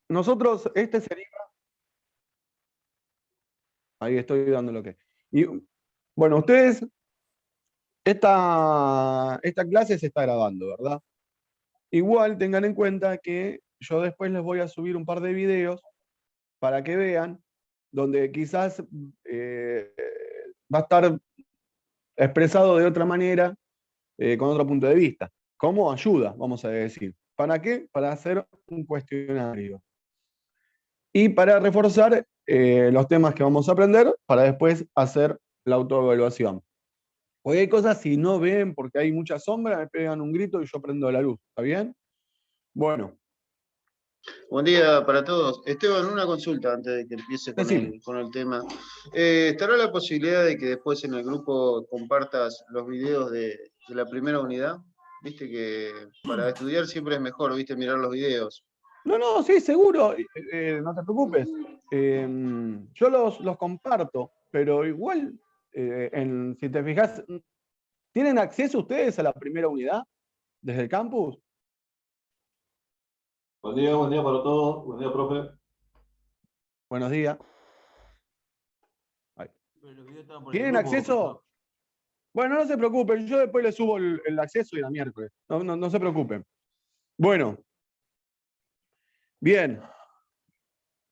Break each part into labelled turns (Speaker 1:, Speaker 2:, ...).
Speaker 1: nosotros, este sería, ahí estoy dando lo que. Y bueno, ustedes, esta clase se está grabando, ¿verdad? Igual tengan en cuenta que yo después les voy a subir un par de videos para que vean, donde quizás va a estar expresado de otra manera, con otro punto de vista. Como ayuda, vamos a decir. ¿Para qué? Para hacer un cuestionario. Y para reforzar los temas que vamos a aprender, para después hacer la autoevaluación. Porque hay cosas, si no ven, porque hay mucha sombra, me pegan un grito y yo prendo la luz. ¿Está bien? Bueno,
Speaker 2: Buen día para todos. Esteban, una consulta antes de que empiece
Speaker 1: decime.
Speaker 2: con el tema. ¿Estará la posibilidad de que después en el grupo compartas los videos de la primera unidad? Viste que para estudiar siempre es mejor, viste, mirar los videos.
Speaker 1: No, no, sí, seguro, no te preocupes. Yo los comparto, pero igual, si te fijas, ¿tienen acceso ustedes a la primera unidad desde el campus?
Speaker 3: Buen día para todos. Buen día, profe.
Speaker 1: Buenos días. Ahí.
Speaker 3: Los videos estaban por el
Speaker 1: ¿Tienen
Speaker 3: grupo,
Speaker 1: acceso?
Speaker 3: profesor.
Speaker 1: Bueno, no se preocupen, yo después les subo el acceso y la miércoles. No se preocupen. Bueno, bien.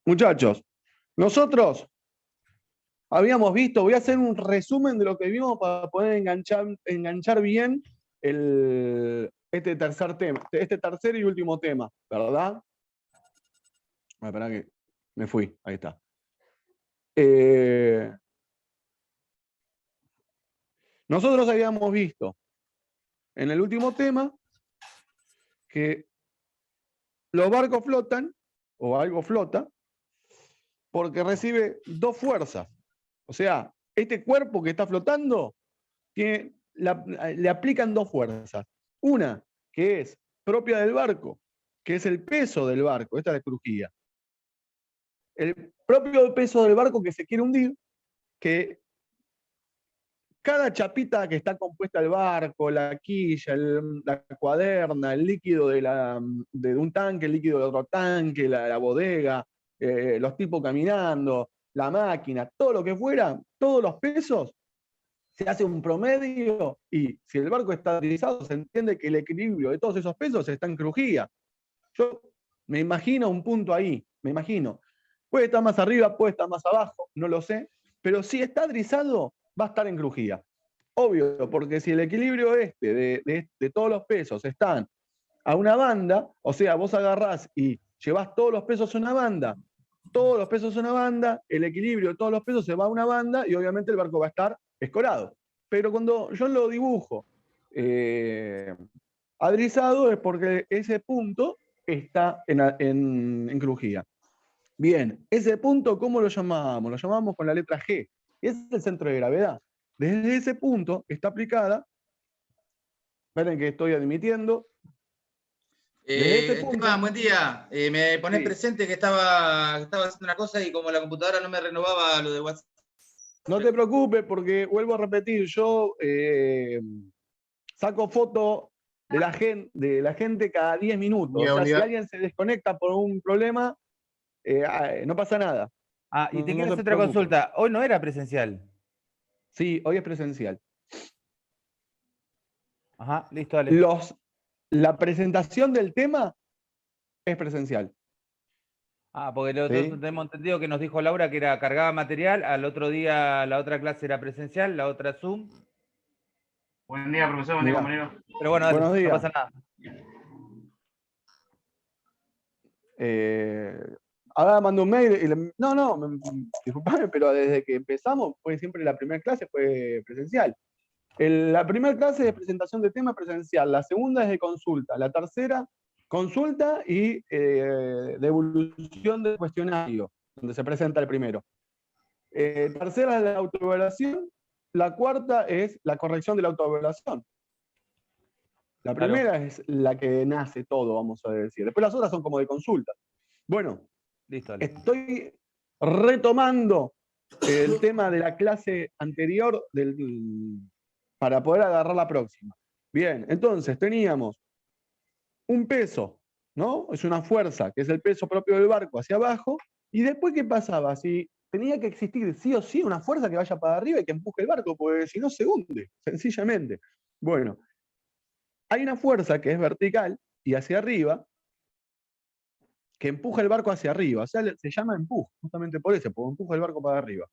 Speaker 1: Muchachos, nosotros habíamos visto, voy a hacer un resumen de lo que vimos para poder enganchar bien este tercer tema, este tercer y último tema, ¿verdad? Espera que me fui, ahí está. Nosotros habíamos visto en el último tema que los barcos flotan, o algo flota, porque recibe dos fuerzas. O sea, este cuerpo que está flotando le aplican dos fuerzas. Una que es propia del barco, que es el peso del barco, esta es la crujía. El propio peso del barco que se quiere hundir, que cada chapita que está compuesta del barco, la quilla, la cuaderna, el líquido de un tanque, el líquido de otro tanque, la bodega, los tipos caminando, la máquina, todo lo que fuera, todos los pesos, se hace un promedio y si el barco está estabilizado, se entiende que el equilibrio de todos esos pesos está en crujía. Yo me imagino un punto ahí, me imagino. Puede estar más arriba, puede estar más abajo, no lo sé, pero si está drizado, va a estar en crujía. Obvio, porque si el equilibrio de todos los pesos están a una banda, o sea, vos agarrás y llevás todos los pesos a una banda, todos los pesos a una banda, el equilibrio de todos los pesos se va a una banda y obviamente el barco va a estar escorado. Pero cuando yo lo dibujo adrizado es porque ese punto está en crujía. Bien, ese punto, ¿cómo lo llamamos? Lo llamamos con la letra G. Es el centro de gravedad. Desde ese punto está aplicada, esperen que estoy admitiendo, desde ese punto...
Speaker 4: Esteban, buen día. Me ponés
Speaker 1: Sí.
Speaker 4: presente que estaba haciendo una cosa y como la computadora no me renovaba lo de WhatsApp.
Speaker 1: No te preocupes porque vuelvo a repetir, yo saco foto de la gente cada 10 minutos. O sea, si alguien se desconecta por un problema, no pasa nada.
Speaker 5: Ah, y te
Speaker 1: No
Speaker 5: quiero
Speaker 1: se
Speaker 5: hacer otra
Speaker 1: preocupen.
Speaker 5: consulta. Hoy no era presencial.
Speaker 1: Sí, hoy es presencial.
Speaker 5: Ajá, listo, dale.
Speaker 1: La presentación del tema es presencial.
Speaker 5: Ah, porque nosotros tenemos entendido que nos dijo Laura que era cargada material, al otro día la otra clase era presencial, la otra Zoom.
Speaker 6: Buen día, profesor, buen día, compañero.
Speaker 5: Pero bueno, dale,
Speaker 1: Buenos días.
Speaker 5: no pasa nada.
Speaker 1: Ahora mando un mail y disculpame, pero desde que empezamos, siempre la primera clase fue presencial. La primera clase de presentación de tema presencial, la segunda es de consulta, la tercera consulta y devolución del cuestionario, donde se presenta el primero. Tercera es la autoevaluación, la cuarta es la corrección de la autoevaluación. La primera es la que nace todo, vamos a decir. Después las otras son como de consulta. Bueno, listo, dale. Estoy retomando el tema de la clase anterior para poder agarrar la próxima. Bien, entonces teníamos un peso ¿no? Es una fuerza, que es el peso propio del barco hacia abajo. ¿Y después qué pasaba? Si tenía que existir sí o sí una fuerza que vaya para arriba y que empuje el barco, porque si no se hunde, sencillamente. Bueno, hay una fuerza que es vertical y hacia arriba, que empuja el barco hacia arriba. O sea, se llama empuje, justamente por eso, porque empuja el barco para arriba.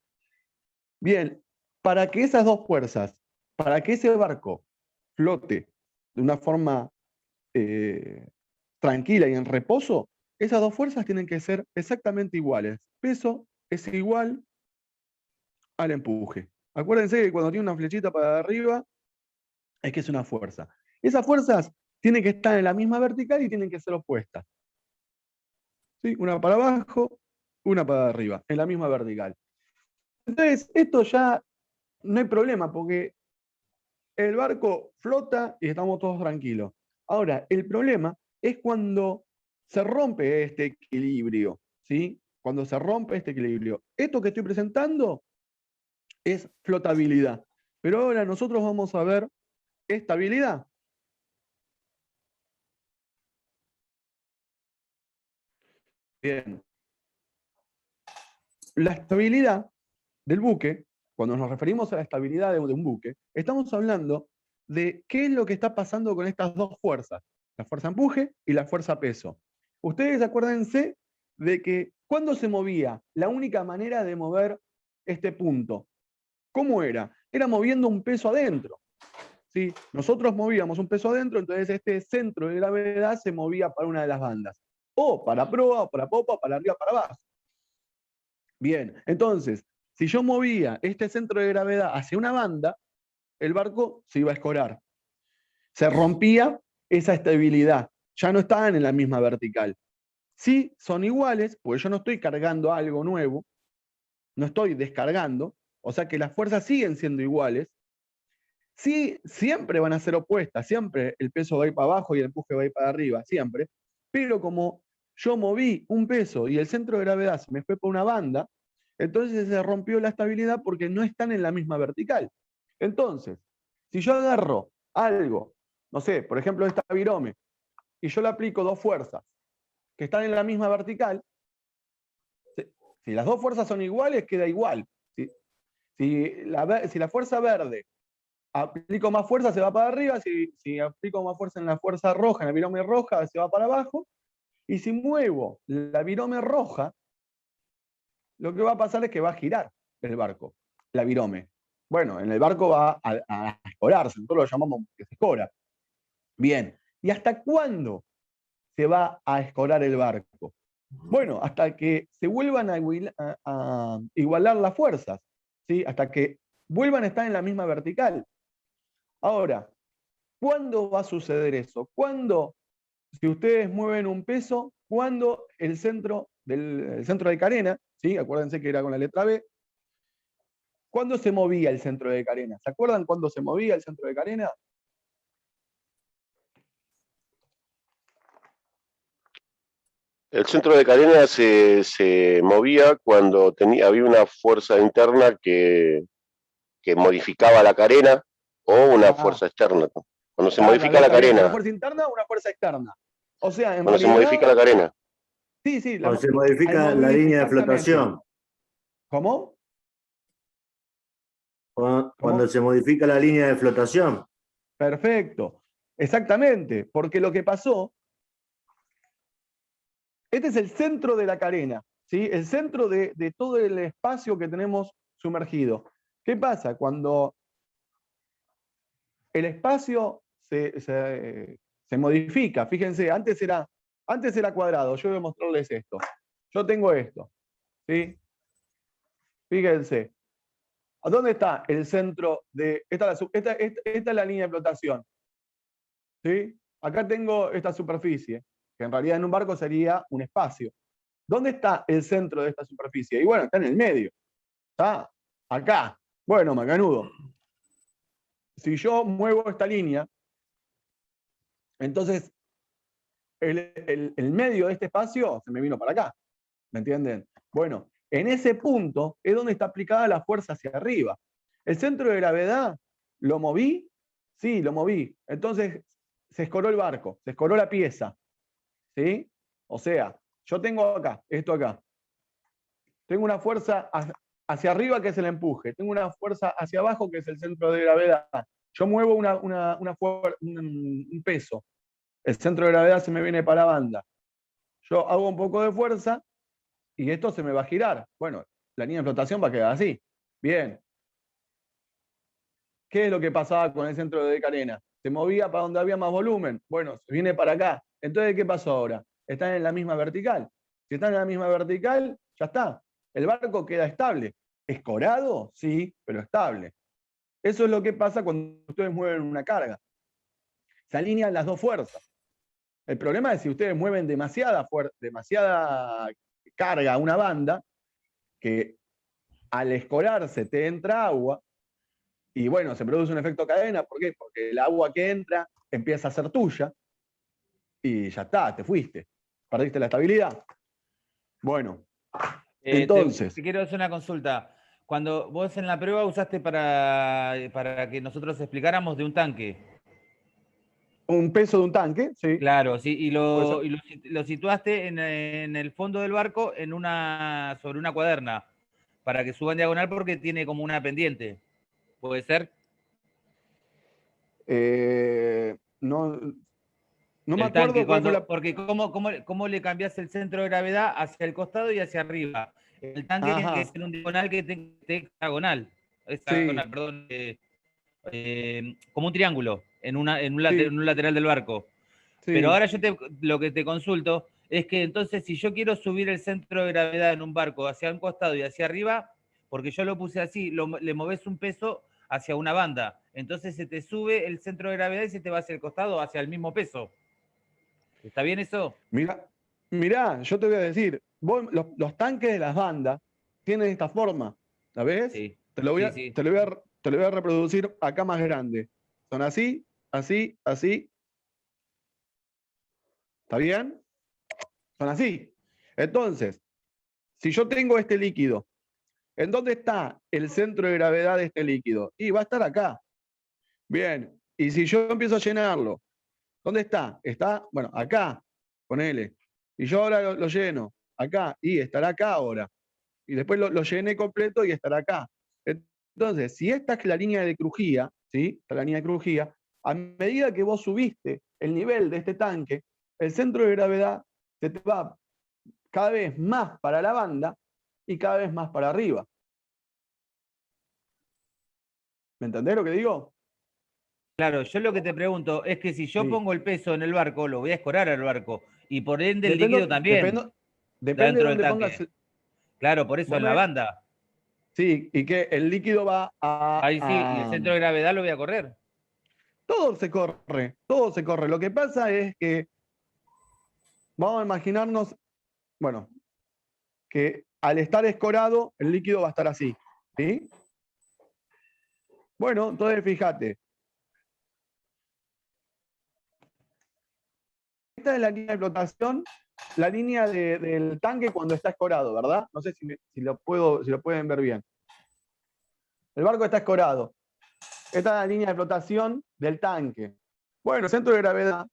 Speaker 1: Bien, para que esas dos fuerzas, para que ese barco flote de una forma tranquila y en reposo, esas dos fuerzas tienen que ser exactamente iguales. Peso es igual al empuje. Acuérdense que cuando tiene una flechita para arriba, es que es una fuerza. Esas fuerzas tienen que estar en la misma vertical y tienen que ser opuestas. ¿Sí? Una para abajo, una para arriba, en la misma vertical. Entonces, esto ya no hay problema, porque el barco flota y estamos todos tranquilos. Ahora, el problema es cuando se rompe este equilibrio, ¿sí? Cuando se rompe este equilibrio. Esto que estoy presentando es flotabilidad. Pero ahora nosotros vamos a ver estabilidad. Bien. La estabilidad del buque, cuando nos referimos a la estabilidad de un buque, estamos hablando de qué es lo que está pasando con estas dos fuerzas, la fuerza empuje y la fuerza peso. Ustedes acuérdense de que cuando se movía, la única manera de mover este punto, ¿cómo era? Era moviendo un peso adentro. ¿Sí? Nosotros movíamos un peso adentro, entonces este centro de gravedad se movía para una de las bandas. O para proa, o para popa, para arriba, para abajo. Bien, entonces, si yo movía este centro de gravedad hacia una banda, el barco se iba a escorar. Se rompía esa estabilidad. Ya no estaban en la misma vertical. Sí, son iguales, porque yo no estoy cargando algo nuevo, no estoy descargando, o sea que las fuerzas siguen siendo iguales. Sí, siempre van a ser opuestas, siempre el peso va a ir para abajo y el empuje va a ir para arriba, siempre. Pero como yo moví un peso y el centro de gravedad se me fue por una banda, entonces se rompió la estabilidad porque no están en la misma vertical. Entonces, si yo agarro algo, no sé, por ejemplo esta virome, y yo le aplico dos fuerzas que están en la misma vertical, si las dos fuerzas son iguales, queda igual. Si la fuerza verde aplico más fuerza, se va para arriba. Si aplico más fuerza en la fuerza roja, en la virome roja, se va para abajo. Y si muevo la virome roja, lo que va a pasar es que va a girar el barco, la virome. Bueno, en el barco va a escorarse, nosotros lo llamamos que se escora. Bien, ¿y hasta cuándo se va a escorar el barco? Bueno, hasta que se vuelvan a igualar las fuerzas, ¿sí? Hasta que vuelvan a estar en la misma vertical. Ahora, ¿cuándo va a suceder eso? ¿Cuándo, si ustedes mueven un peso, cuándo el centro de carena, ¿sí? Acuérdense que era con la letra B, ¿cuándo se movía el centro de carena? ¿Se acuerdan cuándo se movía el centro de carena?
Speaker 7: El centro de carena se movía cuando había una fuerza interna que modificaba la carena o una fuerza externa. Cuando se modifica la carena.
Speaker 1: ¿Una fuerza interna o una fuerza externa? O sea, en
Speaker 7: cuando
Speaker 1: realidad,
Speaker 7: se modifica la carena.
Speaker 1: Sí.
Speaker 8: Cuando se modifica la línea de flotación.
Speaker 1: ¿Cómo?
Speaker 8: Cuando se modifica la línea de flotación.
Speaker 1: Perfecto. Exactamente. Porque lo que pasó, este es el centro de la carena, ¿sí? El centro de todo el espacio que tenemos sumergido. ¿Qué pasa? Cuando el espacio se modifica, fíjense, antes era cuadrado, yo voy a mostrarles esto. Yo tengo esto, ¿sí? Fíjense, ¿a dónde está el centro de... Esta es la línea de flotación, ¿sí? Acá tengo esta superficie, que en realidad en un barco sería un espacio. ¿Dónde está el centro de esta superficie? Y bueno, está en el medio. Está acá. Bueno, macanudo. Si yo muevo esta línea, entonces el medio de este espacio se me vino para acá. ¿Me entienden? Bueno, en ese punto es donde está aplicada la fuerza hacia arriba. El centro de gravedad, ¿lo moví? Sí, lo moví. Entonces se escoró el barco, se escoró la pieza. ¿sí? O sea, yo tengo acá, esto acá. Tengo una fuerza hacia arriba que es el empuje. Tengo una fuerza hacia abajo que es el centro de gravedad. Yo muevo un peso. El centro de gravedad se me viene para la banda. Yo hago un poco de fuerza y esto se me va a girar. Bueno, la línea de flotación va a quedar así. Bien. ¿Qué es lo que pasaba con el centro de Carena? Se movía para donde había más volumen. Bueno, se viene para acá. Entonces, ¿qué pasó ahora? Están en la misma vertical. Si están en la misma vertical, ya está. El barco queda estable. ¿Escorado? Sí, pero estable. Eso es lo que pasa cuando ustedes mueven una carga. Se alinean las dos fuerzas. El problema es si ustedes mueven demasiada carga a una banda, que al escorarse te entra agua, y bueno, se produce un efecto cadena. ¿Por qué? Porque el agua que entra empieza a ser tuya, y ya está, te fuiste. Perdiste la estabilidad. Bueno, entonces...
Speaker 5: Te quiero hacer una consulta. Cuando vos en la prueba usaste para que nosotros explicáramos de un tanque.
Speaker 1: Un peso de un tanque, sí.
Speaker 5: Claro, sí, y lo situaste en el fondo del barco sobre una cuaderna, para que suba en diagonal porque tiene como una pendiente. ¿Puede ser?
Speaker 1: No me
Speaker 5: El tanque,
Speaker 1: acuerdo
Speaker 5: porque ¿cómo le cambias el centro de gravedad hacia el costado y hacia arriba? El tanque tiene que ser un diagonal que esté hexagonal. Hexagonal,
Speaker 1: Sí.
Speaker 5: perdón. Como un triángulo en un lateral del barco.
Speaker 1: Sí.
Speaker 5: Pero ahora lo que te consulto es que entonces si yo quiero subir el centro de gravedad en un barco hacia un costado y hacia arriba, porque yo lo puse así, le moves un peso hacia una banda, entonces se te sube el centro de gravedad y se te va hacia el costado, hacia el mismo peso. ¿Está bien eso?
Speaker 1: Mirá, yo te voy a decir, los tanques de las bandas tienen esta forma, ¿la ves?
Speaker 5: Sí.
Speaker 1: Te lo voy a reproducir acá más grande. Son así, así, así. ¿Está bien? Son así. Entonces, si yo tengo este líquido, ¿en dónde está el centro de gravedad de este líquido? Y va a estar acá. Bien. Y si yo empiezo a llenarlo, ¿dónde está? Está, bueno, acá, ponele. Y yo ahora lo lleno, acá, y estará acá ahora. Y después lo llené completo y estará acá. Entonces, si esta es la línea de crujía, ¿sí? Esta es la línea de crujía, a medida que vos subiste el nivel de este tanque, el centro de gravedad se te va cada vez más para la banda y cada vez más para arriba. ¿Me entendés lo que digo?
Speaker 5: Claro, yo lo que te pregunto es que si yo pongo el peso en el barco, lo voy a escorar al barco. Y por ende el líquido también.
Speaker 1: Depende de dónde
Speaker 5: del
Speaker 1: pongas.
Speaker 5: tanque. Claro, por eso en la banda.
Speaker 1: Sí, y que el líquido va a...
Speaker 5: Ahí sí, y el centro de gravedad lo voy a correr.
Speaker 1: Todo se corre, todo se corre. Lo que pasa es que vamos a imaginarnos, bueno, que al estar escorado, el líquido va a estar así, ¿sí? Bueno, entonces fíjate. Esta es la línea de flotación, la línea del tanque cuando está escorado, ¿verdad? No sé si lo pueden ver bien. El barco está escorado. Esta es la línea de flotación del tanque. Bueno, el centro de gravedad,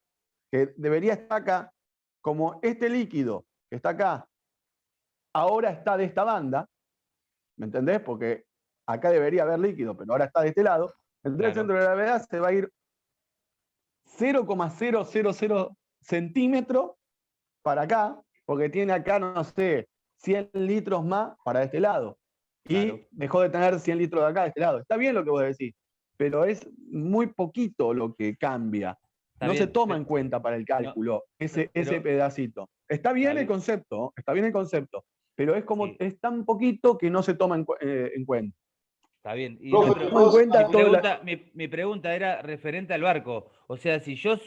Speaker 1: que debería estar acá, como este líquido que está acá, ahora está de esta banda, ¿me entendés? Porque acá debería haber líquido, pero ahora está de este lado. Entonces el centro de gravedad se va a ir 0,000 centímetros para acá, porque tiene acá, no sé, 100 litros más para este lado. Y dejó de tener 100 litros de acá de este lado. Está bien lo que vos decís, pero es muy poquito lo que cambia. No se toma en cuenta para el cálculo ese pedacito. Está bien el concepto, pero es como es tan poquito que no se toma en cuenta.
Speaker 5: Está bien. Y mi pregunta era referente al barco. O sea, si yo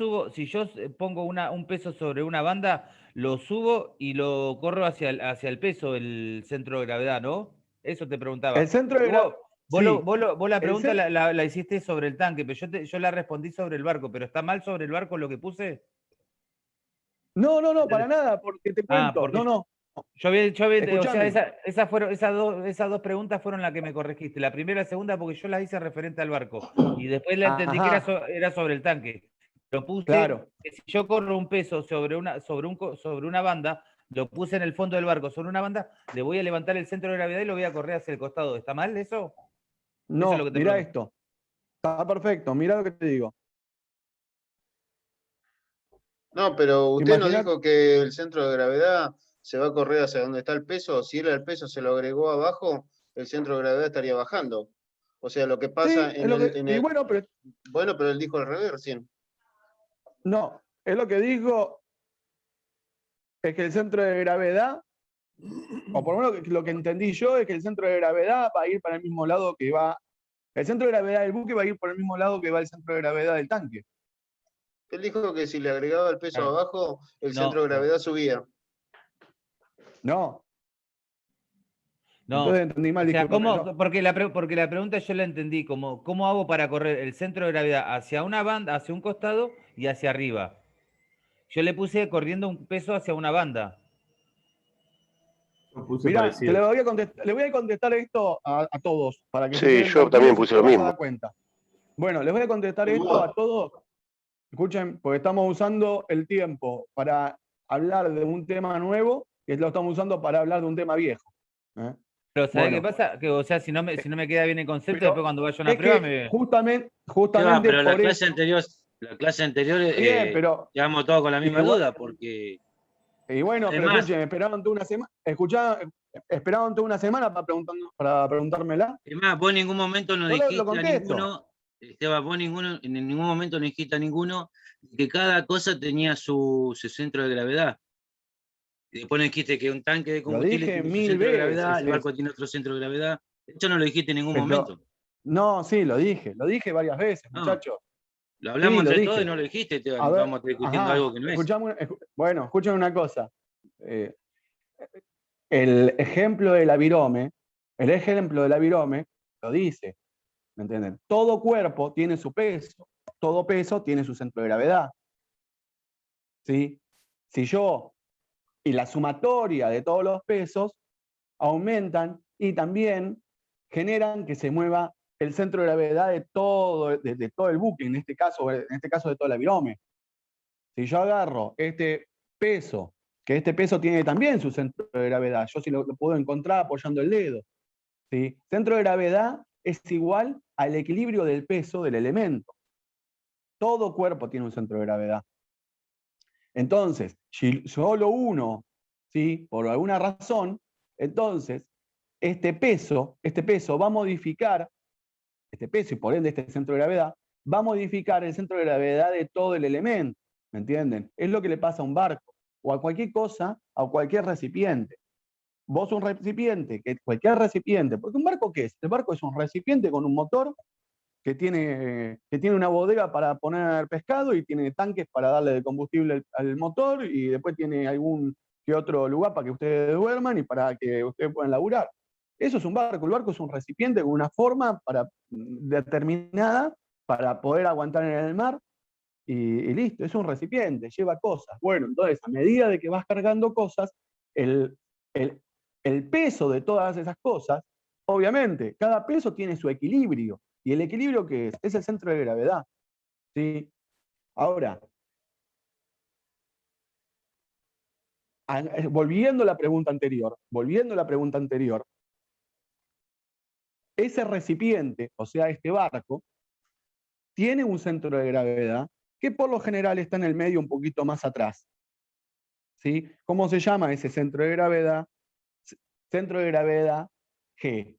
Speaker 5: pongo un peso sobre una banda, lo subo y lo corro hacia el peso, el centro de gravedad, ¿no? Eso te preguntaba.
Speaker 1: El centro de gravedad.
Speaker 5: Vos la pregunta la hiciste sobre el tanque, pero yo la respondí sobre el barco. ¿Pero está mal sobre el barco lo que puse?
Speaker 1: No, para nada, porque te cuento. No.
Speaker 5: Yo había o sea, esas dos preguntas fueron las que me corregiste. La primera y la segunda porque yo las hice referente al barco. Y después la entendí que era sobre el tanque. lo puse,
Speaker 1: Claro.
Speaker 5: que si yo corro un peso sobre una banda, lo puse en el fondo del barco sobre una banda, le voy a levantar el centro de gravedad y lo voy a correr hacia el costado. ¿Está mal eso? Eso es lo
Speaker 1: No,
Speaker 5: que te
Speaker 1: mira
Speaker 5: pregunto.
Speaker 1: esto. Está perfecto, mira lo que te digo.
Speaker 2: No, pero usted no
Speaker 1: Imaginar,
Speaker 2: dijo que el centro de gravedad se va a correr hacia donde está el peso. Si era el peso se lo agregó abajo, el centro de gravedad estaría bajando. O sea, lo que pasa
Speaker 1: sí, es lo que, y bueno, pero
Speaker 2: bueno, pero él dijo al revés recién.
Speaker 1: no, es lo que digo, es que el centro de gravedad, o por lo menos lo que entendí yo, es que el centro de gravedad va a ir para el mismo lado que va, el centro de gravedad del buque va a ir por el mismo lado que va el centro de gravedad del tanque.
Speaker 2: Él dijo que si le agregaba el peso
Speaker 5: Claro.
Speaker 2: abajo, el
Speaker 5: No,
Speaker 2: centro de gravedad subía.
Speaker 1: No,
Speaker 5: No,
Speaker 1: entonces entendí mal,
Speaker 5: o sea,
Speaker 1: discúlpame.
Speaker 5: ¿cómo?
Speaker 1: No.
Speaker 5: Porque la pregunta yo la entendí como, ¿cómo hago para correr el centro de gravedad hacia una banda, hacia un costado y hacia arriba? Yo le puse corriendo un peso hacia una banda.
Speaker 3: Lo puse
Speaker 1: Mirá,
Speaker 3: parecido.
Speaker 1: le voy a contestar esto a todos, para que se
Speaker 7: Sí,
Speaker 1: queden
Speaker 7: yo también
Speaker 1: tranquilos y
Speaker 7: puse
Speaker 1: se
Speaker 7: lo
Speaker 1: van a
Speaker 7: mismo.
Speaker 1: dar cuenta. Bueno, les voy a contestar esto a todos. Escuchen, porque estamos usando el tiempo para hablar de un tema nuevo y lo estamos usando para hablar de un tema viejo. ¿eh?
Speaker 5: Pero ¿sabés
Speaker 1: Bueno,
Speaker 5: qué pasa? Que, o sea, si no me queda bien el concepto,
Speaker 1: pero
Speaker 5: después cuando vaya a una
Speaker 1: es
Speaker 5: prueba
Speaker 1: que
Speaker 5: me...
Speaker 1: justamente
Speaker 9: pero
Speaker 1: por eso.
Speaker 9: la clase anterior,
Speaker 1: Bien, pero
Speaker 9: quedamos todos con la misma
Speaker 1: igual,
Speaker 9: duda, porque
Speaker 1: y bueno, pero
Speaker 9: además,
Speaker 1: escuchen, esperaron toda una semana, esperaron toda una semana para preguntármela.
Speaker 9: además, vos en ningún momento nos
Speaker 1: Yo lo
Speaker 9: dijiste a
Speaker 1: contesto.
Speaker 9: ninguno, Esteban, en ningún momento nos dijiste a ninguno que cada cosa tenía su centro de gravedad. Y después nos dijiste que un tanque de
Speaker 1: Lo
Speaker 9: combustible
Speaker 1: dije
Speaker 9: tiene su
Speaker 1: 1000
Speaker 9: centro de gravedad,
Speaker 1: veces
Speaker 9: el
Speaker 1: eso.
Speaker 9: barco tiene otro centro de gravedad. Eso no lo dijiste en ningún
Speaker 1: Pero,
Speaker 9: momento.
Speaker 1: no, sí, lo dije varias veces,
Speaker 9: No,
Speaker 1: muchachos.
Speaker 9: lo
Speaker 1: Sí,
Speaker 9: hablamos
Speaker 1: lo
Speaker 9: entre todos y
Speaker 1: dije.
Speaker 9: no lo dijiste, Esteban.
Speaker 1: A ver,
Speaker 9: Vamos a estar discutiendo
Speaker 1: ajá,
Speaker 9: algo que no es.
Speaker 1: bueno, escuchen una cosa. El ejemplo del avirome, lo dice, ¿me entienden? Todo cuerpo tiene su peso, todo peso tiene su centro de gravedad. ¿Sí? Si yo, y la sumatoria de todos los pesos aumentan y también generan que se mueva el centro de gravedad de todo el buque, en este caso de todo el avirome. Si yo agarro este peso, que este peso tiene también su centro de gravedad, yo sí lo puedo encontrar apoyando el dedo. ¿Sí? Centro de gravedad es igual al equilibrio del peso del elemento. Todo cuerpo tiene un centro de gravedad. Entonces, si solo uno, ¿sí? Por alguna razón, entonces este peso va a modificar, este peso y por ende este centro de gravedad, va a modificar el centro de gravedad de todo el elemento. ¿Me entienden? Es lo que le pasa a un barco o a cualquier cosa, a cualquier recipiente. Vos un recipiente, cualquier recipiente, porque ¿un barco qué es? El barco es un recipiente con un motor que tiene una bodega para poner pescado y tiene tanques para darle de combustible al motor y después tiene algún que otro lugar para que ustedes duerman y para que ustedes puedan laburar. Eso es un barco. El barco es un recipiente con una forma determinada para poder aguantar en el mar y listo, es un recipiente, lleva cosas. Bueno, entonces a medida de que vas cargando cosas, el peso de todas esas cosas, obviamente, cada peso tiene su equilibrio. ¿Y el equilibrio qué es? Es el centro de gravedad. ¿Sí? Ahora, volviendo a la pregunta anterior, ese recipiente, o sea, este barco, tiene un centro de gravedad que por lo general está en el medio un poquito más atrás. ¿Sí? ¿Cómo se llama ese centro de gravedad? Centro de gravedad G.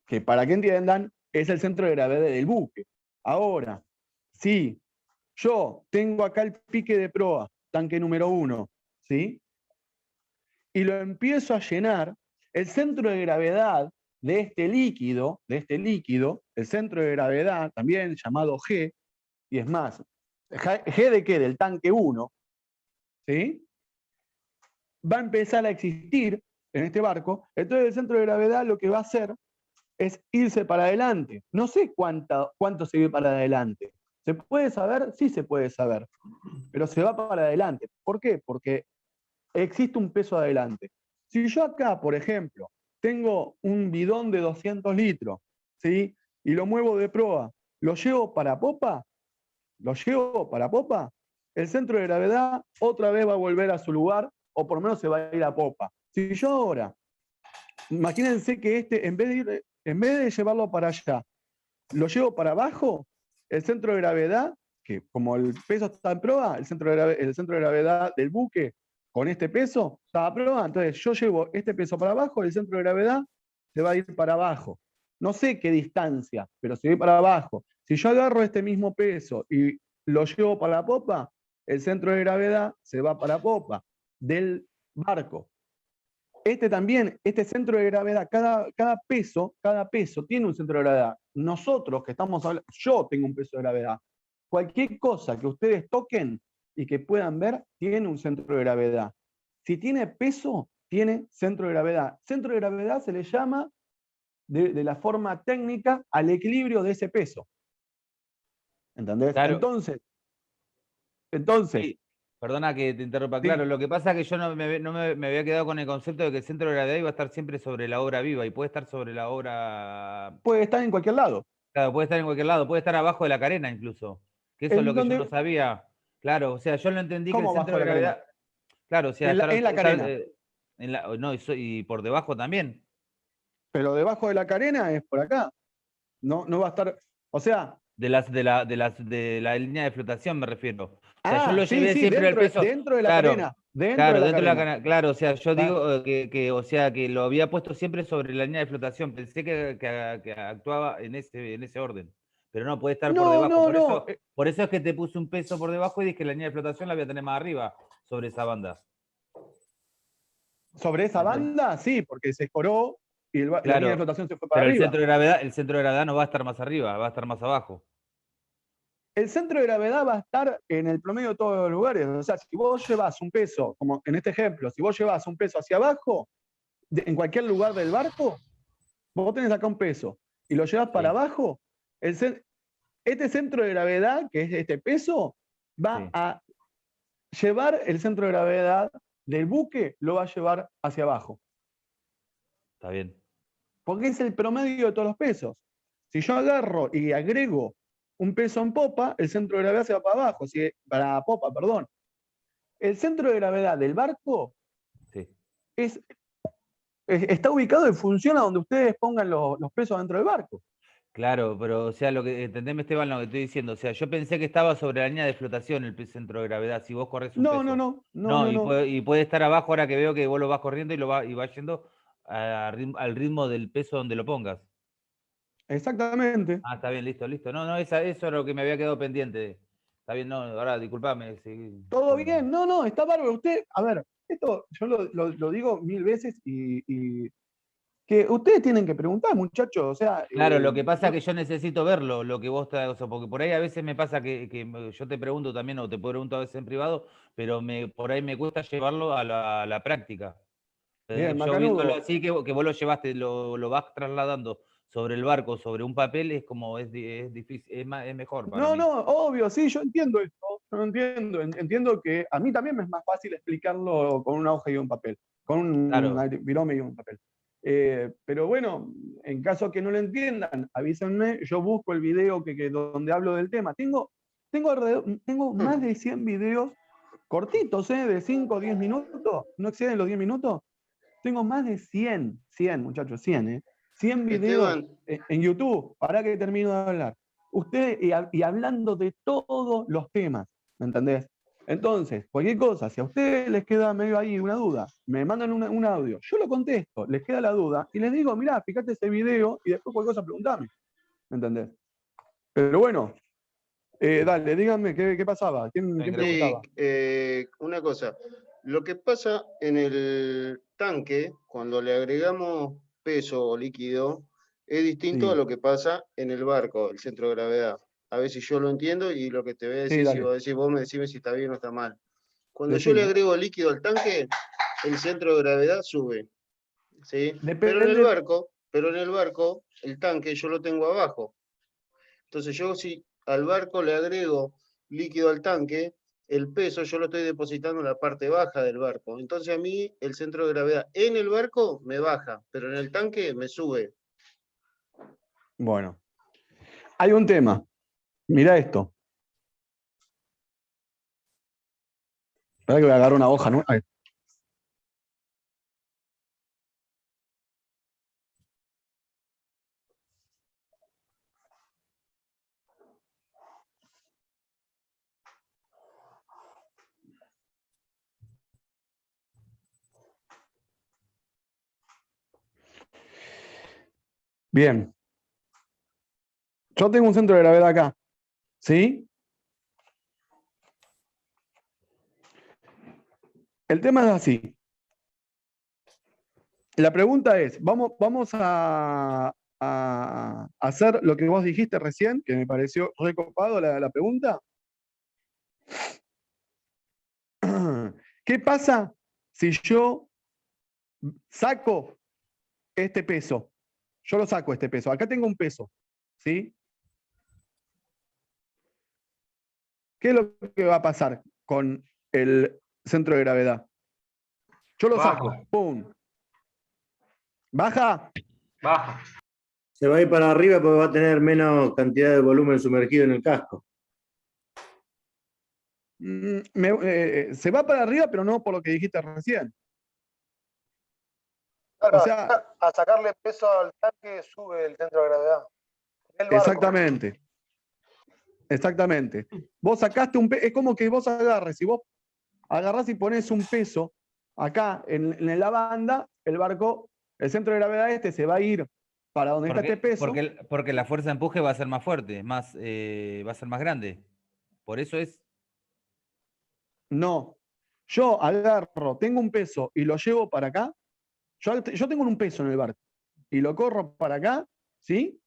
Speaker 1: Que para que entiendan, es el centro de gravedad del buque. Ahora, si yo tengo acá el pique de proa, tanque número 1, ¿sí? Y lo empiezo a llenar, el centro de gravedad de este líquido, el centro de gravedad, también llamado G, y es más, ¿G de qué? Del tanque 1, ¿sí? Va a empezar a existir en este barco, entonces el centro de gravedad lo que va a hacer es irse para adelante. No sé cuánto se va para adelante. ¿Se puede saber? Sí se puede saber, pero se va para adelante. ¿Por qué? Porque existe un peso adelante. Si yo acá, por ejemplo, tengo un bidón de 200 litros, ¿sí? Y lo muevo de proa, ¿lo llevo para popa? lo llevo para popa, el centro de gravedad otra vez va a volver a su lugar, o por lo menos se va a ir a popa. Si yo ahora, imagínense que en vez de llevarlo para allá, lo llevo para abajo, el centro de gravedad, que como el peso está en proa, el centro de gravedad del buque con este peso está a prueba, entonces yo llevo este peso para abajo, el centro de gravedad se va a ir para abajo. No sé qué distancia, pero se va a ir para abajo. Si yo agarro este mismo peso y lo llevo para la popa, el centro de gravedad se va para popa del barco. Este centro de gravedad, cada peso tiene un centro de gravedad. Nosotros que estamos hablando, yo tengo un peso de gravedad. Cualquier cosa que ustedes toquen y que puedan ver, tiene un centro de gravedad. Si tiene peso, tiene centro de gravedad. Centro de gravedad se le llama, de la forma técnica, al equilibrio de ese peso. ¿Entendés?
Speaker 5: Claro.
Speaker 1: Entonces.
Speaker 5: Sí, perdona que te interrumpa.
Speaker 1: Sí.
Speaker 5: Claro, lo que pasa es que yo no me había quedado con el concepto de que el centro de gravedad iba a estar siempre sobre la obra viva y puede estar sobre la obra.
Speaker 1: Puede estar en cualquier lado.
Speaker 5: Claro, puede estar en cualquier lado, puede estar abajo de la carena incluso. Que eso es lo que yo no sabía. Claro, o sea, yo lo entendí que el
Speaker 1: ¿Cómo
Speaker 5: centro
Speaker 1: abajo
Speaker 5: de
Speaker 1: de la
Speaker 5: gravedad. Claro, o sea,
Speaker 1: en la carena.
Speaker 5: No, y por debajo también.
Speaker 1: Pero debajo de la carena es por acá. No va a estar. O sea.
Speaker 5: De la línea de flotación me refiero. O sea, yo lo
Speaker 1: Sí,
Speaker 5: llevé siempre el peso.
Speaker 1: dentro de la
Speaker 5: Claro,
Speaker 1: carena.
Speaker 5: Claro, dentro de la carena. Claro, o sea, yo
Speaker 1: Claro.
Speaker 5: digo o sea, que lo había puesto siempre sobre la línea de flotación. Pensé que actuaba en ese orden. Pero no, puede estar por debajo. Por eso es que te puse un peso por debajo y dije que la línea de flotación la voy a tener más arriba, sobre esa banda.
Speaker 1: Sobre esa banda, sí, porque se escoró y la línea de flotación se fue para
Speaker 5: pero
Speaker 1: arriba.
Speaker 5: El centro de gravedad no va a estar más arriba, va a estar más abajo.
Speaker 1: El centro de gravedad va a estar en el promedio de todos los lugares. O sea, si vos llevas un peso, como en este ejemplo, si vos llevas un peso hacia abajo, en cualquier lugar del barco, vos tenés acá un peso y lo llevas para abajo, este centro de gravedad, que es este peso, va a llevar el centro de gravedad del buque, lo va a llevar hacia abajo.
Speaker 5: Está bien.
Speaker 1: Porque es el promedio de todos los pesos. Si yo agarro y agrego un peso en popa, el centro de gravedad se va para abajo, para popa, perdón. El centro de gravedad del barco está ubicado en función a donde ustedes pongan los pesos dentro del barco.
Speaker 5: Claro, pero, o sea, entendeme, Esteban, lo que estoy diciendo. O sea, yo pensé que estaba sobre la línea de flotación el centro de gravedad, si vos corres un peso. No. Y puede estar abajo ahora que veo que vos lo vas corriendo y va yendo al ritmo del peso donde lo pongas.
Speaker 1: Exactamente.
Speaker 5: Ah, está bien, listo. No, eso era lo que me había quedado pendiente. Está bien, no, ahora disculpame.
Speaker 1: Todo bien, está bárbaro. Usted, a ver, esto yo lo digo 1000 veces y que ustedes tienen que preguntar, muchachos. O sea,
Speaker 5: claro, lo que pasa es que yo necesito verlo, lo que vos estás, o sea, porque por ahí a veces me pasa que yo te pregunto también, o te puedo preguntar a veces en privado, pero por ahí me cuesta llevarlo a la práctica.
Speaker 1: Bien,
Speaker 5: Yo
Speaker 1: macanudo.
Speaker 5: viéndolo así, que vos lo llevaste, lo vas trasladando sobre el barco, sobre un papel, es como, es difícil, es mejor para mí.
Speaker 1: Obvio, sí, yo entiendo esto, yo entiendo que a mí también me es más fácil explicarlo con una hoja y un papel, con un virome y un papel. Pero bueno, en caso que no lo entiendan, avísenme, yo busco el video donde hablo del tema. Tengo más de 100 videos cortitos, de 5 o 10 minutos, no exceden los 10 minutos. Tengo más de 100 muchachos, 100 videos en YouTube, para que termino de hablar. Usted, y hablando de todos los temas, ¿me entendés? Entonces, cualquier cosa, si a ustedes les queda medio ahí una duda, me mandan un audio, yo lo contesto, les queda la duda, y les digo, mirá, fíjate ese video, y después cualquier cosa preguntame, ¿me entendés? Pero bueno, dale, díganme, ¿qué pasaba? ¿Quién preguntaba?
Speaker 2: Una cosa, lo que pasa en el tanque, cuando le agregamos peso o líquido, es distinto a lo que pasa en el barco, el centro de gravedad. A ver si yo lo entiendo y lo que te voy a decir, si vos me decís si está bien o está mal. Cuando yo le agrego líquido al tanque, el centro de gravedad sube. ¿Sí? Pero en el barco, el tanque yo lo tengo abajo. Entonces yo si al barco le agrego líquido al tanque, el peso yo lo estoy depositando en la parte baja del barco. Entonces a mí el centro de gravedad en el barco me baja, pero en el tanque me sube.
Speaker 1: Bueno, hay un tema. Mirá esto. Espera que voy a agarrar una hoja, ¿no? Ahí. Bien. Yo tengo un centro de gravedad acá. ¿Sí? El tema es así. La pregunta es, vamos a hacer lo que vos dijiste recién, que me pareció recopado la pregunta. ¿Qué pasa si yo saco este peso? Yo lo saco este peso. Acá tengo un peso, ¿sí? ¿Qué es lo que va a pasar con el centro de gravedad? Yo lo saco, ¡pum! ¿Baja?
Speaker 6: Baja.
Speaker 8: Se va a ir para arriba porque va a tener menos cantidad de volumen sumergido en el casco.
Speaker 1: Se va para arriba, pero no por lo que dijiste recién.
Speaker 10: Claro,
Speaker 1: O sea,
Speaker 10: a sacarle peso al tanque sube el centro de gravedad. El barco.
Speaker 1: Exactamente. Exactamente. Vos sacaste un peso, es como que vos agarres, si vos agarrás y pones un peso acá en la banda, el barco, el centro de gravedad se va a ir para donde está este peso.
Speaker 5: Porque la fuerza de empuje va a ser más fuerte, va a ser más grande. Por eso es.
Speaker 1: No. Yo agarro, tengo un peso y lo llevo para acá. Yo tengo un peso en el barco y lo corro para acá, ¿sí?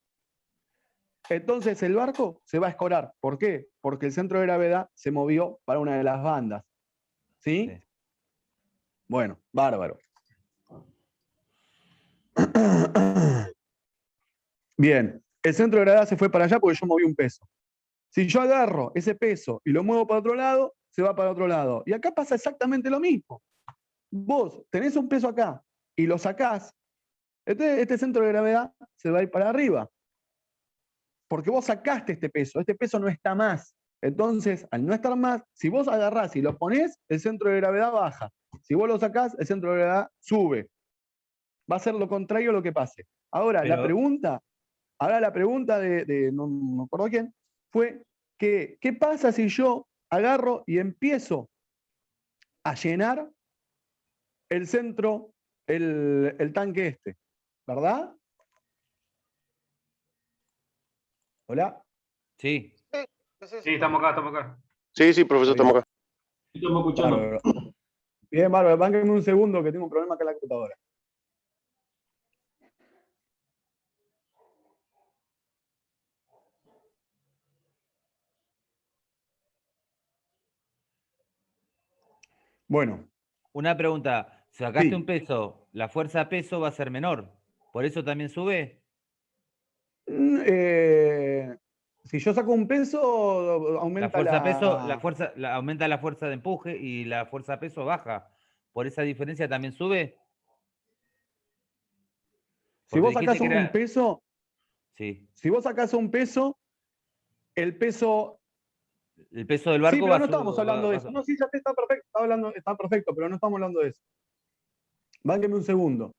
Speaker 1: Entonces el barco se va a escorar. ¿Por qué? Porque el centro de gravedad se movió para una de las bandas. ¿Sí?
Speaker 5: Sí.
Speaker 1: Bueno, bárbaro. Bien, el centro de gravedad se fue para allá porque yo moví un peso. Si yo agarro ese peso y lo muevo para otro lado, se va para otro lado. Y acá pasa exactamente lo mismo. Vos tenés un peso acá y lo sacás, este centro de gravedad se va a ir para arriba. Porque vos sacaste este peso no está más. Entonces, al no estar más, si vos agarrás y lo ponés, el centro de gravedad baja. Si vos lo sacás, el centro de gravedad sube. Va a ser lo contrario a lo que pase. Ahora, la pregunta de no me acuerdo quién, fue que, ¿qué pasa si yo agarro y empiezo a llenar el centro, el tanque este? ¿Verdad? ¿Hola?
Speaker 5: Sí.
Speaker 6: Sí, estamos acá.
Speaker 7: Sí, profesor, estamos acá.
Speaker 3: Estamos escuchando.
Speaker 1: Bárbaro. Bien, bárbaro. Bánquenme un segundo que tengo un problema con la computadora. Bueno.
Speaker 5: Una pregunta. Sacaste
Speaker 1: Sí.
Speaker 5: un peso, la fuerza peso va a ser menor. ¿Por eso también sube?
Speaker 1: Si yo saco un peso, aumenta
Speaker 5: aumenta la fuerza de empuje y la fuerza peso baja. ¿Por esa diferencia también sube?
Speaker 1: Si vos sacás un peso,
Speaker 5: sí.
Speaker 1: Si vos sacás un peso, el peso
Speaker 5: del barco
Speaker 1: sí, pero
Speaker 5: va a
Speaker 1: no estamos hablando de eso. No, sí, ya está perfecto, está perfecto, pero no estamos hablando de eso. Bánqueme un segundo.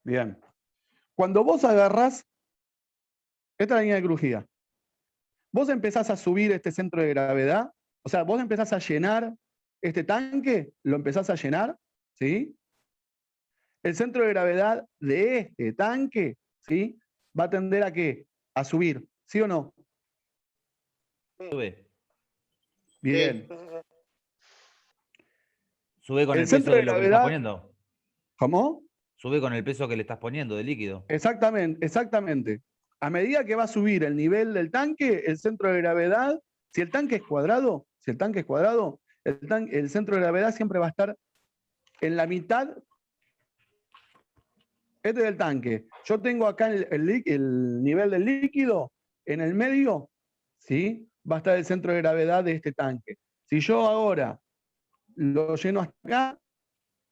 Speaker 1: Bien. Cuando vos agarrás, esta es la línea de crujía, vos empezás a subir este centro de gravedad, o sea, vos empezás a llenar este tanque, lo empezás a llenar, ¿sí? El centro de gravedad de este tanque, ¿sí? Va a tender a ¿qué? A subir, ¿sí o no?
Speaker 5: Sube.
Speaker 1: Bien.
Speaker 5: Sube con el peso de lo que le estás poniendo.
Speaker 1: ¿Cómo?
Speaker 5: Sube con el peso que le estás poniendo de líquido.
Speaker 1: Exactamente. A medida que va a subir el nivel del tanque, el centro de gravedad, si el tanque es cuadrado, el centro de gravedad siempre va a estar en la mitad. Este es el tanque. Yo tengo acá el nivel del líquido, en el medio, ¿sí? Va a estar el centro de gravedad de este tanque. Si yo ahora lo lleno hasta acá,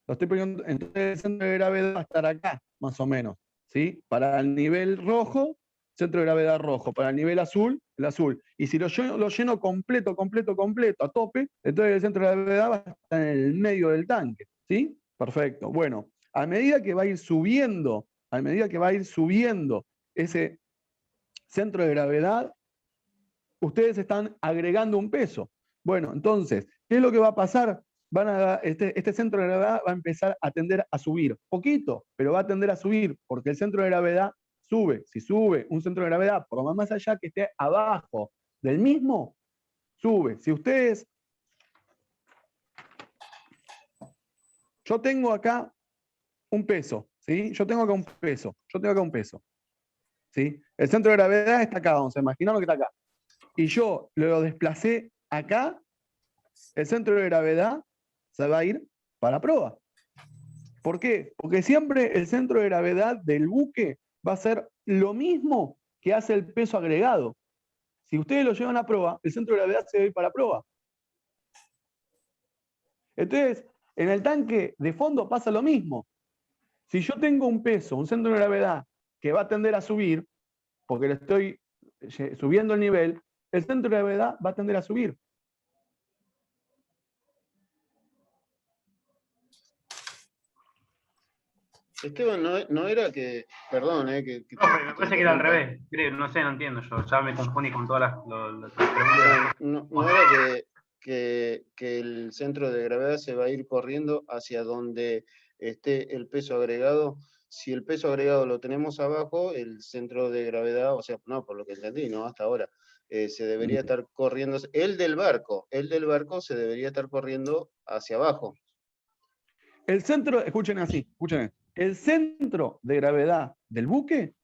Speaker 1: Lo estoy poniendo, entonces el centro de gravedad va a estar acá, más o menos. ¿Sí? Para el nivel rojo, centro de gravedad rojo. Para el nivel azul, el azul. Y si lo lleno completo, a tope, entonces el centro de gravedad va a estar en el medio del tanque. ¿Sí? Perfecto. Bueno, a medida que va a ir subiendo ese centro de gravedad, ustedes están agregando un peso. Bueno, entonces, ¿qué es lo que va a pasar? Este centro de gravedad va a empezar a tender a subir. Poquito, pero va a tender a subir, porque el centro de gravedad sube. Si sube un centro de gravedad, por más allá que esté abajo del mismo, sube. Si ustedes... Yo tengo acá un peso, ¿sí? Yo tengo acá un peso. ¿Sí? El centro de gravedad está acá, vamos a imaginar que está acá. Y yo lo desplacé acá, el centro de gravedad se va a ir para proa. ¿Por qué? Porque siempre el centro de gravedad del buque va a ser lo mismo que hace el peso agregado. Si ustedes lo llevan a proa, el centro de gravedad se va a ir para proa. Entonces, en el tanque de fondo pasa lo mismo. Si yo tengo un peso, un centro de gravedad que va a tender a subir, porque le estoy subiendo el nivel, el centro de gravedad va a tender a subir.
Speaker 2: Esteban, no era que, perdón,
Speaker 6: Profe, me parece que era al revés. Creo, no sé, no entiendo yo. Ya me confundí con todas las preguntas.
Speaker 2: No era que el centro de gravedad se va a ir corriendo hacia donde esté el peso agregado. Si el peso agregado lo tenemos abajo, el centro de gravedad, o sea, no, por lo que entendí, ¿no? Hasta ahora, se debería estar corriendo, el del barco se debería estar corriendo hacia abajo.
Speaker 1: El centro, escuchen así, escuchen. El centro de gravedad del buque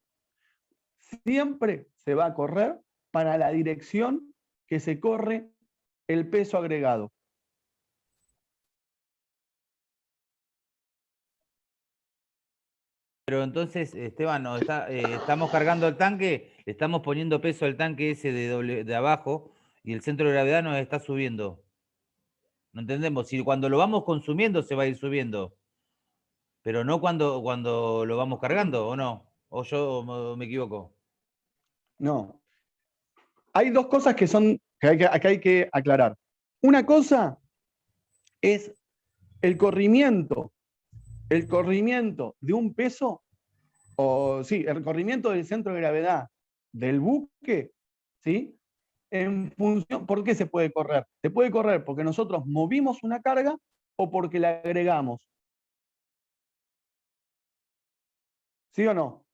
Speaker 1: siempre se va a correr para la dirección que se corre el peso agregado.
Speaker 5: Pero entonces, Esteban, estamos cargando el tanque, estamos poniendo peso al tanque ese de abajo y el centro de gravedad nos está subiendo. No entendemos, si cuando lo vamos consumiendo se va a ir subiendo, pero no cuando lo vamos cargando, ¿o no? ¿O yo me equivoco?
Speaker 1: No. Hay dos cosas que hay que aclarar. Una cosa es el corrimiento de un peso, el corrimiento del centro de gravedad del buque, ¿sí? En función, ¿por qué se puede correr? Se puede correr porque nosotros movimos una carga o porque la agregamos. ¿Sí o no?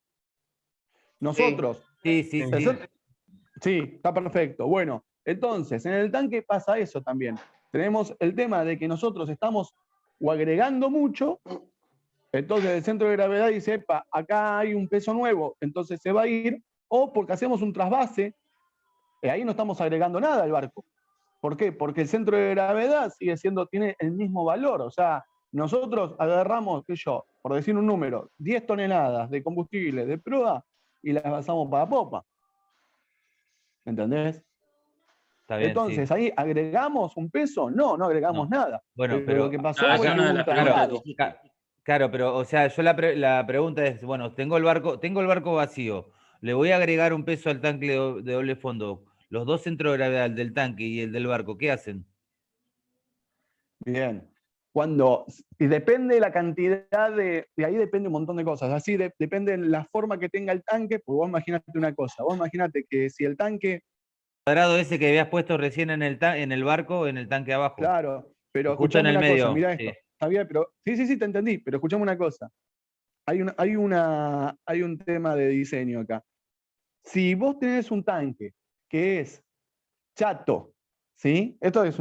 Speaker 1: Nosotros.
Speaker 5: Sí.
Speaker 1: Sí, está perfecto. Bueno, entonces, en el tanque pasa eso también. Tenemos el tema de que nosotros estamos o agregando mucho, entonces el centro de gravedad dice, epa, acá hay un peso nuevo, entonces se va a ir, o porque hacemos un trasvase, ahí no estamos agregando nada al barco. ¿Por qué? Porque el centro de gravedad tiene el mismo valor. O sea, nosotros agarramos, por decir un número, 10 toneladas de combustible de proa y las pasamos para popa. ¿Entendés?
Speaker 5: Está bien,
Speaker 1: entonces,
Speaker 5: sí.
Speaker 1: ¿ahí agregamos un peso? No agregamos nada.
Speaker 5: Bueno, pero
Speaker 1: lo que pasó
Speaker 9: acá
Speaker 1: fue
Speaker 9: una de las preguntas
Speaker 5: Claro, pero, o sea, yo la pregunta es, bueno, tengo el barco vacío, le voy a agregar un peso al tanque de doble fondo. Los dos centros de gravedad, el del tanque y el del barco, ¿qué hacen?
Speaker 1: Bien. Y depende la cantidad de ahí depende un montón de cosas. Así depende la forma que tenga el tanque, pues vos imaginate una cosa. Vos imaginate que si el tanque...
Speaker 5: Cuadrado ese que habías puesto recién en el barco, en el tanque abajo.
Speaker 1: Claro, pero
Speaker 5: justo en
Speaker 1: escuchame
Speaker 5: el
Speaker 1: una
Speaker 5: medio.
Speaker 1: cosa, mirá esto. Está bien, pero sí, te entendí, pero escuchame una cosa. Hay un tema de diseño acá. Si vos tenés un tanque que es chato, ¿sí? Esto es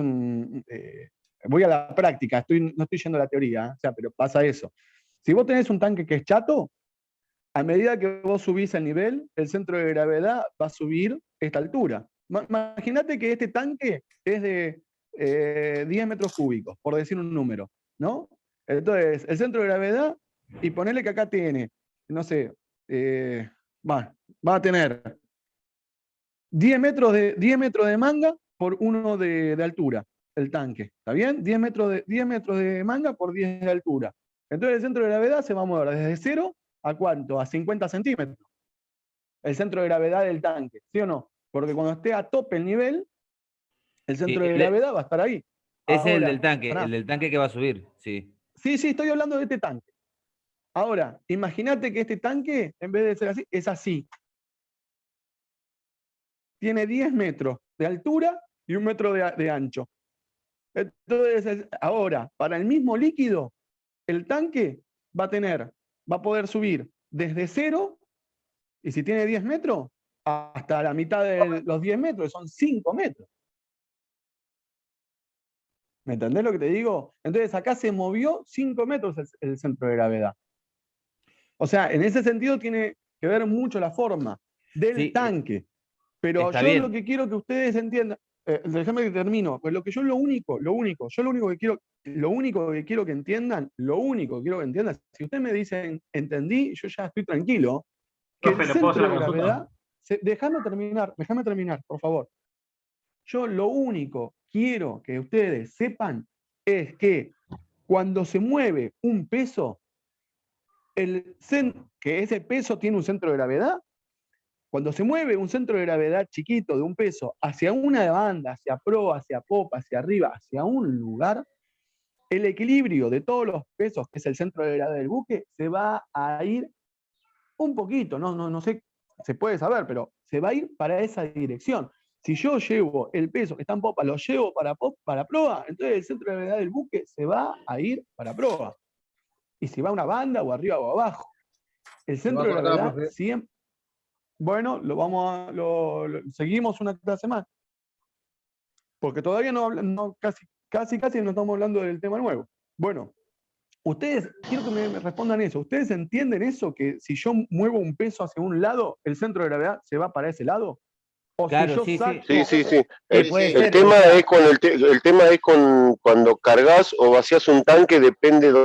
Speaker 1: voy a la práctica, no estoy yendo a la teoría, o sea, pero pasa eso. Si vos tenés un tanque que es chato, a medida que vos subís el nivel, el centro de gravedad va a subir esta altura. Imagínate que este tanque es de 10 metros cúbicos, por decir un número, ¿no? Entonces, el centro de gravedad, y ponele que acá tiene, no sé, va a tener 10 metros de manga por 1 de altura. el tanque, ¿está bien? 10 metros de manga por 10 de altura. Entonces el centro de gravedad se va a mover desde 0 a ¿cuánto? A 50 centímetros. El centro de gravedad del tanque, ¿sí o no? Porque cuando esté a tope el nivel, el centro de gravedad va a estar ahí.
Speaker 5: Ese es el
Speaker 1: Ahora,
Speaker 5: del tanque,
Speaker 1: pará.
Speaker 5: el del tanque que va a subir, sí.
Speaker 1: Sí, estoy hablando de este tanque. Ahora, imagínate que este tanque, en vez de ser así, es así. Tiene 10 metros de altura y 1 metro de ancho. Entonces, ahora, para el mismo líquido, el tanque va a poder subir desde 0, y si tiene 10 metros, hasta la mitad de los 10 metros, que son 5 metros. ¿Me entendés lo que te digo? Entonces acá se movió 5 metros el centro de gravedad. O sea, en ese sentido tiene que ver mucho la forma del tanque. Pero
Speaker 5: está
Speaker 1: yo
Speaker 5: bien.
Speaker 1: lo que quiero que ustedes entiendan, déjame que termino, pues lo único que quiero que entiendan, si ustedes me dicen, entendí, yo ya estoy tranquilo, que
Speaker 6: Profe,
Speaker 1: el
Speaker 6: ¿le puedo hacer
Speaker 1: centro de
Speaker 6: una consulta?
Speaker 1: gravedad, déjame terminar, por favor. Yo lo único quiero que ustedes sepan es que cuando se mueve un peso, que ese peso tiene un centro de gravedad, cuando se mueve un centro de gravedad chiquito de un peso hacia una banda, hacia proa, hacia popa, hacia arriba, hacia un lugar, el equilibrio de todos los pesos, que es el centro de gravedad del buque, se va a ir un poquito, no sé, se puede saber, pero se va a ir para esa dirección. Si yo llevo el peso que está en popa, lo llevo para proa, entonces el centro de gravedad del buque se va a ir para proa. Y si va a una banda o arriba o abajo. El centro de gravedad siempre... Bueno, seguimos una clase más. Porque todavía casi no estamos hablando del tema nuevo. Bueno, ustedes, quiero que me respondan eso. ¿Ustedes entienden eso? Que si yo muevo un peso hacia un lado, el centro de gravedad se va para ese lado. O
Speaker 5: Claro,
Speaker 1: si yo saco...
Speaker 7: Sí.
Speaker 5: puede
Speaker 7: El
Speaker 5: ser,
Speaker 7: tema
Speaker 5: o sea,
Speaker 7: es con cuando cargas o vacías un tanque, depende de